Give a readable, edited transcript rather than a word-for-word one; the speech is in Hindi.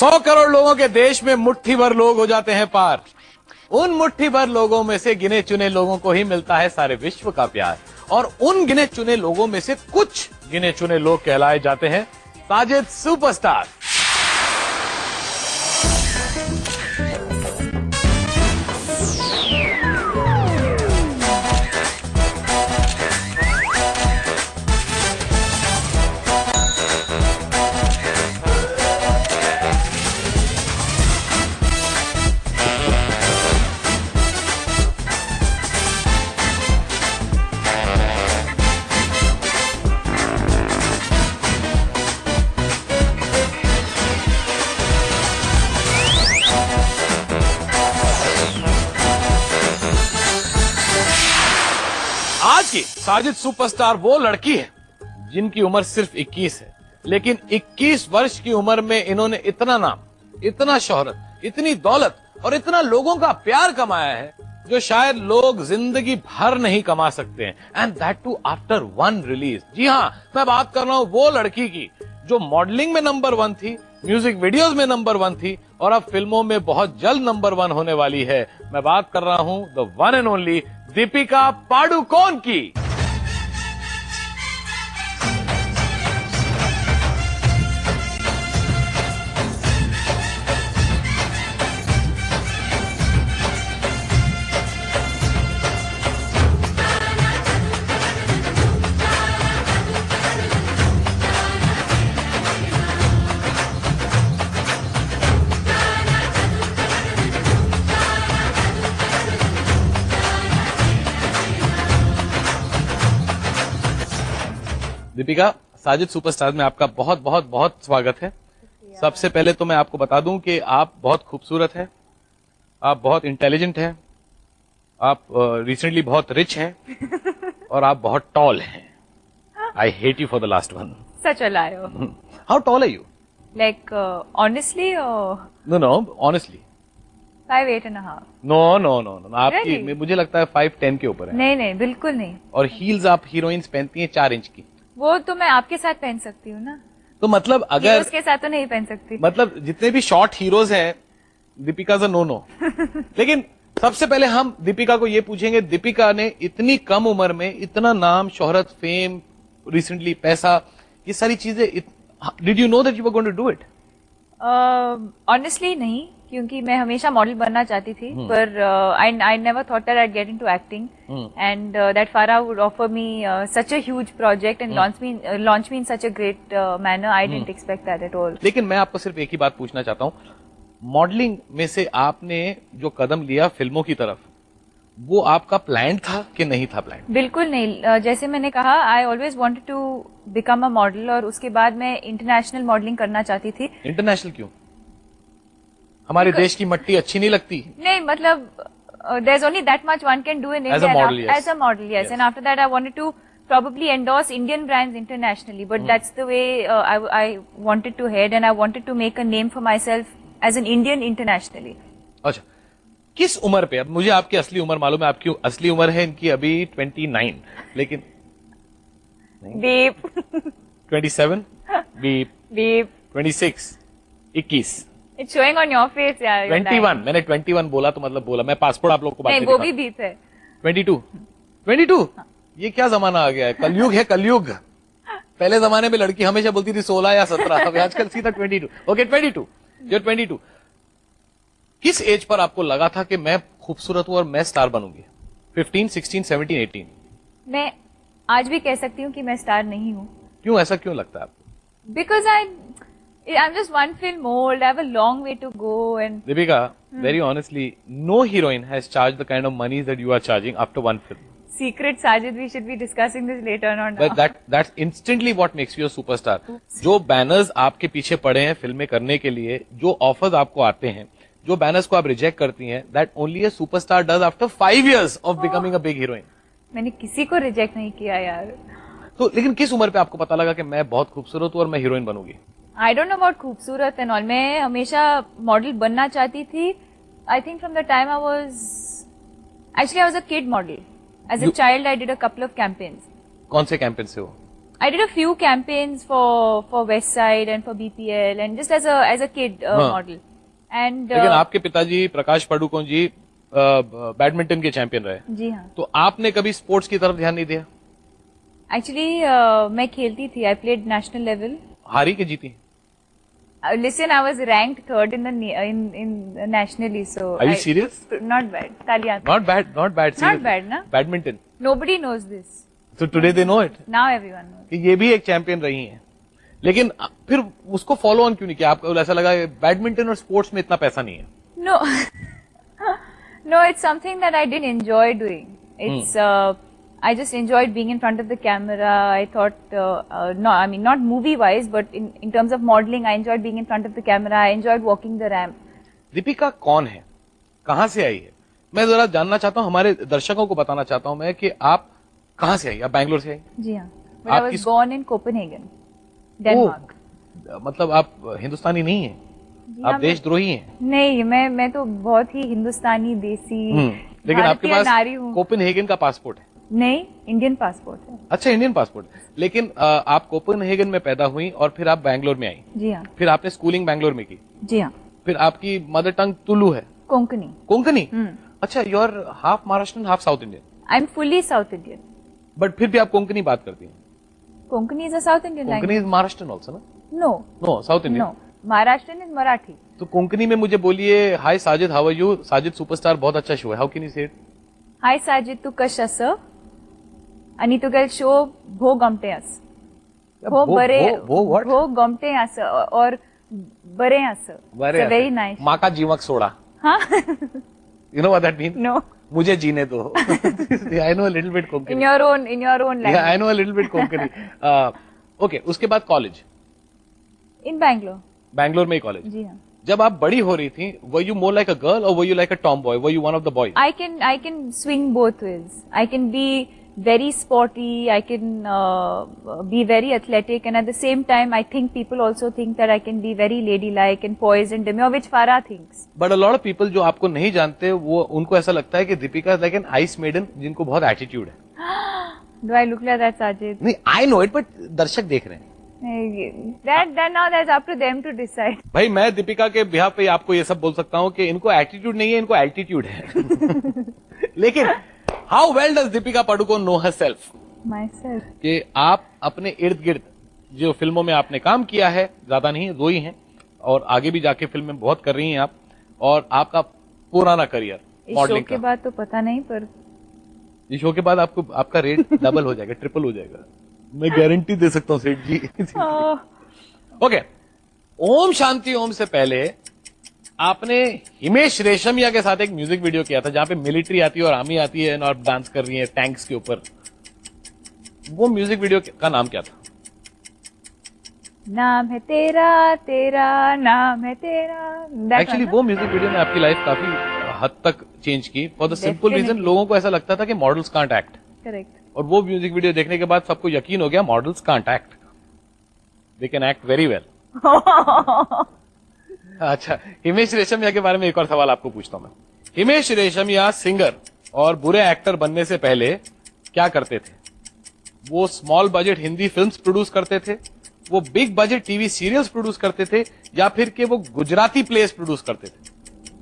100 करोड़ लोगों के देश में मुट्ठी भर लोग हो जाते हैं पार। उन मुट्ठी भर लोगों में से गिने चुने लोगों को ही मिलता है सारे विश्व का प्यार, और उन गिने चुने लोगों में से कुछ गिने चुने लोग कहलाए जाते हैं साजिद सुपरस्टार। आज की साजिद सुपरस्टार वो लड़की है जिनकी उम्र सिर्फ 21 है, लेकिन 21 वर्ष की उम्र में इन्होंने इतना नाम, इतना शोहरत, इतनी दौलत और इतना लोगों का प्यार कमाया है जो शायद लोग जिंदगी भर नहीं कमा सकते हैं, and that too after one release. जी हाँ, मैं बात कर रहा हूं वो लड़की की जो मॉडलिंग में नंबर 1 थी, म्यूजिक वीडियोस में नंबर 1 थी और अब फिल्मों में बहुत जल्द नंबर 1 होने वाली है। मैं बात कर रहा हूं the one and only Deepika Padukone की। दीपिका, साजिद सुपरस्टार में आपका बहुत बहुत बहुत स्वागत है। सबसे पहले तो मैं आपको बता दूं कि आप बहुत खूबसूरत हैं, आप बहुत इंटेलिजेंट हैं, आप रिसेंटली बहुत रिच हैं और आप बहुत टॉल हैं। I hate you for the last one. Such a liar. How tall are you? Like, honestly, no honestly 5'8.5". No आपकी Really? मुझे लगता है 5'10" के ऊपर है। नहीं नहीं, बिल्कुल नहीं। और हील्स आप हीरोइंस पहनती हैं 4 इंच की। वो तो मैं आपके साथ पहन सकती हूँ ना, तो मतलब अगर उसके साथ तो नहीं पहन सकती। मतलब जितने भी शॉर्ट हीरोज हैं, दीपिका से नो। लेकिन सबसे पहले हम दीपिका को ये पूछेंगे, दीपिका ने इतनी कम उम्र में इतना नाम, शोहरत, फेम, रिसेंटली पैसा, ये सारी चीजें, did you know that you were going to do it? Honestly नहीं, क्योंकि मैं हमेशा मॉडल बनना चाहती थी, पर I never thought that I'd get into acting, and that Farah would offer me such a huge project and launch me in such a great manner. I didn't expect that at all. लेकिन मैं आपको सिर्फ एक ही बात पूछना चाहता हूँ, मॉडलिंग में से आपने जो कदम लिया फिल्मों की तरफ, वो आपका प्लान था कि नहीं था प्लान? बिल्कुल नहीं। जैसे मैंने कहा, I always wanted to become a model, और उसके बाद मैं इंटरनेशनल मॉडलिंग करना चाहती थी। इंटरनेशनल क्यों? हमारे देश की मट्टी अच्छी नहीं लगती? नहीं, मतलब there's only that much one can do in India. As a model, yes. As a model, yes. And after that, I wanted to probably endorse Indian brands internationally, but that's the way I wanted to head, and I wanted to make a name for myself as an Indian internationally. अच्छा, किस उम्र पे? अब मुझे आपकी असली उम्र मालूम है, आपकी असली उम्र है इनकी अभी 29, लेकिन Beep. 27, beep, Beep. 26, 21, It's showing on your face, यार. 21, मैंने 21 बोला तो मतलब बोला, मैं पासपोर्ट आप लोग को बात नहीं, वो भी बीप है। 22, ये क्या जमाना आ गया है? कलयुग है, कलयुग। पहले जमाने में लड़की हमेशा बोलती थी 16 या 17, अब आजकल सीधा 22। Okay, 22, you're 22। किस एज पर आपको लगा था कि मैं खूबसूरत हूं और मैं स्टार बनूंगी? 15, 16, 17, 18? मैं आज भी कह सकती हूँ कि मैं स्टार नहीं हूँ। क्यों, ऐसा क्यों लगता है आपको? Because I'm just one film old. I have a long way to go. And Deepika, very honestly, no heroine has charged the kind of money that you are charging after one film. secret, Sajid, we should be discussing this later on. But that's instantly what makes you a superstar. जो बैनर्स आपके पीछे पड़े हैं फिल्में करने के लिए, जो ऑफर्स आपको आते हैं, जो बैनर्स को आप रिजेक्ट करती हैं, that only a superstar does after 5 years of becoming a big heroine. मैंने किसी को रिजेक्ट नहीं किया यार। तो लेकिन किस उम्र पे आपको पता लगा कि मैं बहुत खूबसूरत हूँ और मैं हीरोइन बनूंगी? आई डोंट नो अबाउट खूबसूरत एंड ऑल, मैं हमेशा मॉडल बनना चाहती थी। I think from the time I was a kid model. As a child I did a couple of campaigns. कौन से कैंपेन से हो? I did a few campaigns for West Side and for BPL and just as a kid model. And लेकिन आपके पिताजी प्रकाश पादुकोण जी बैडमिंटन के चैंपियन रहे, जी हाँ, तो आपने कभी स्पोर्ट्स की तरफ ध्यान नहीं दिया? एक्चुअली मैं खेलती थी. I played national level. हारी के जीती? Listen, I was ranked third in nationally. So Are you serious? Not bad. Taaliyan. Not bad. Not bad, na? Badminton. Nobody knows this. So today they know it. Now everyone knows. कि ये भी एक चैंपियन रही हैं, लेकिन फिर उसको फॉलो ऑन क्यों नहीं किया? आपको ऐसा लगा बैडमिंटन और स्पोर्ट्स में इतना पैसा नहीं है? No, no, it's something that I didn't enjoy doing. It's I just enjoyed being in front of the camera. I thought, no, I mean not movie wise, but in terms of modeling, I enjoyed being in front of the camera. I enjoyed walking the ramp. Deepika कौन है, कहाँ से आई है? मैं जरा जानना चाहता हूँ, हमारे दर्शकों को बताना चाहता हूँ मैं कि आप कहाँ से आई? आप बैंगलोर से आई? जी हाँ. But I was born in Copenhagen, Denmark. मतलब आप हिंदुस्तानी नहीं हैं, आप देशद्रोही हैं? नहीं, मैं तो बहुत ही हिंदुस्तानी देसी लेकिन आपके पास नारी हूँ. कोपेनहेगन का पासपोर्ट है? नहीं, इंडियन पासपोर्ट है. अच्छा, इंडियन पासपोर्ट. लेकिन आप कोपेनहेगन में पैदा हुई और फिर आप बैंगलोर में आई? जी हाँ. फिर आपने स्कूलिंग बैंगलोर में की? जी हाँ. फिर आपकी मदर टंग तुलु है? कोंकणी. कोंकणी? अच्छा, you are half Maharashtrian half South Indian? I am fully South Indian. But फिर भी आप कोंकणी बात करती हैं? Konkani is a South Indian language. Konkani is Maharashtrian also ना? No, South Indian. No, Maharashtrian is Marathi. तो कोंकणी में मुझे बोलिए, hi Sajid, how are you? Sajid superstar बहुत अच्छा शो है, how can you say it? Hi Sajid, तू कशा असं? आणि तुगेल शो भो गमटे अस. भो बरे, भो गमटे अस और बरे अस. Very nice. माका जीवक सोडा. हाँ. You know what that means? No. मुझे जीने दो. I know a little bit Konkani. In your own language. Yeah, I know a little bit Konkani. Okay, उसके बाद कॉलेज? In Bangalore. बैंगलोर में ही कॉलेज? जी हाँ. जब आप बड़ी हो रही थी, were you more like a girl or were you like a tomboy? Were you one of the boys? I can swing both ways. I can be very sporty. I can be very athletic, and at the same time, I think people also think that I can be very ladylike and poised and demure, which Farah thinks. But a lot of people जो आपको नहीं जानते, वो उनको ऐसा लगता है कि Deepika like an ice maiden, जिनको बहुत एटीट्यूड है. Do I look like that, Sajid? नहीं, I know it, but दर्शक देख रहे हैं. That now that's up to them to decide. भाई, मैं दीपिका के बिहाफ पे आपको ये सब बोल सकता हूँ कि इनको एटीट्यूड नहीं है, इनको एल्टीट्यूड है. लेकिन how well does Deepika Padukone know herself? Myself. कि आप अपने इर्द गिर्द जो फिल्मों में आपने काम किया है, ज्यादा नहीं, 2 ही हैं, और आगे भी जाके फिल्म में बहुत कर रही हैं आप, और आपका पुराना करियर मॉडलिंग के बाद तो पता नहीं, पर इस शो के बाद आपको आपका रेट डबल हो जाएगा, ट्रिपल हो जाएगा, मैं गारंटी दे सकता हूँ सेठ जी. ओके, ओम शांति ओम से पहले आपने हिमेश रेशमिया के साथ एक म्यूजिक वीडियो किया था, जहां पे मिलिट्री आती है और आर्मी आती है और डांस कर रही है टैंक्स के ऊपर. वो म्यूजिक वीडियो का नाम क्या था? नाम है तेरा, तेरा नाम है तेरा. एक्चुअली वो म्यूजिक वीडियो ने आपकी लाइफ काफी हद तक चेंज की, फॉर द सिंपल रीजन लोगों को ऐसा लगता था कि मॉडल्स कांट एक्ट. करेक्ट. और वो म्यूजिक वीडियो देखने के बाद सबको यकीन हो गया models can't act, they can act very well. अच्छा, हिमेश रेशमिया के बारे में एक और सवाल आपको पूछता हूं मैं. हिमेश रेशमिया सिंगर और बुरे एक्टर बनने से पहले क्या करते थे? वो small budget Hindi films produce करते थे, वो big budget TV serials produce करते थे, या फिर कि वो गुजराती प्लेस प्रोड्यूस करते थे?